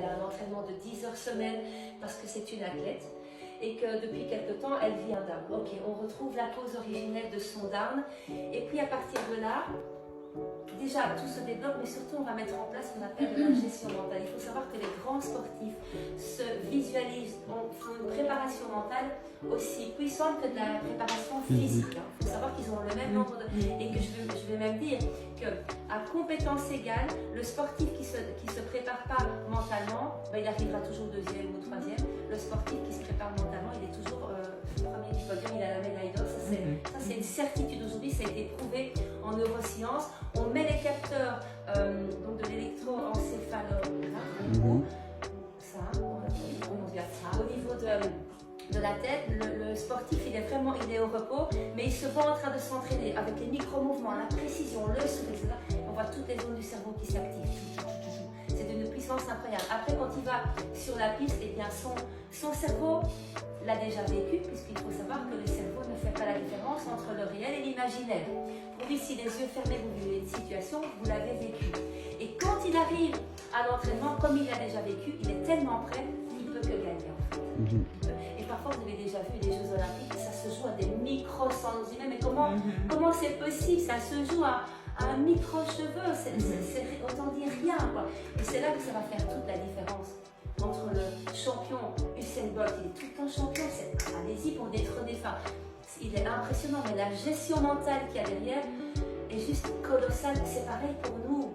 Elle a un entraînement de 10 heures semaine parce que c'est une athlète. Et que depuis quelque temps, elle vit un down. Ok, on retrouve la cause originelle de son down. Et puis à partir de là, déjà tout se développe, mais surtout on va mettre en place ce qu'on appelle de la gestion mentale. Il faut savoir que les grands sportifs se visualisent, font une préparation mentale aussi puissante que de la préparation physique. Il faut savoir qu'ils ont le même nombre de... Et que je vais même dire qu'à compétence égale, le sportif qui se prépare pas mentalement, il arrivera toujours deuxième ou troisième. Le sportif qui se prépare mentalement, il est toujours premier du podium, il a la médaille d'or. Ça c'est une certitude aujourd'hui, ça a été prouvé en neurosciences. On met les capteurs donc de l'électroencéphalogramme, au niveau de la tête. Le sportif il est au repos, mais il se voit en train de s'entraîner avec les micro-mouvements, la précision, le souffle, etc. On voit toutes les zones du cerveau qui s'activent. C'est d'une puissance incroyable. Après, quand il va sur la piste, eh bien son cerveau l'a déjà vécu, puisqu'il faut savoir que le cerveau ne fait pas la différence entre le réel et l'imaginaire. Pour lui, si les yeux fermés, vous vivez une situation, vous l'avez vécu. Et quand il arrive à l'entraînement, comme il l'a déjà vécu, il est tellement prêt qu'il ne peut que gagner. En fait. Et parfois, vous avez déjà vu les Jeux Olympiques, ça se joue à des micro-centimes. Mais comment c'est possible? Ça se joue à un micro-cheveu, c'est autant dire rien. Quoi. Et c'est là que ça va faire toute la différence entre le champion Usain Bolt, il est tout le temps champion, allez-y pour détrôner, il est impressionnant, mais la gestion mentale qu'il y a derrière est juste colossale. C'est pareil pour nous.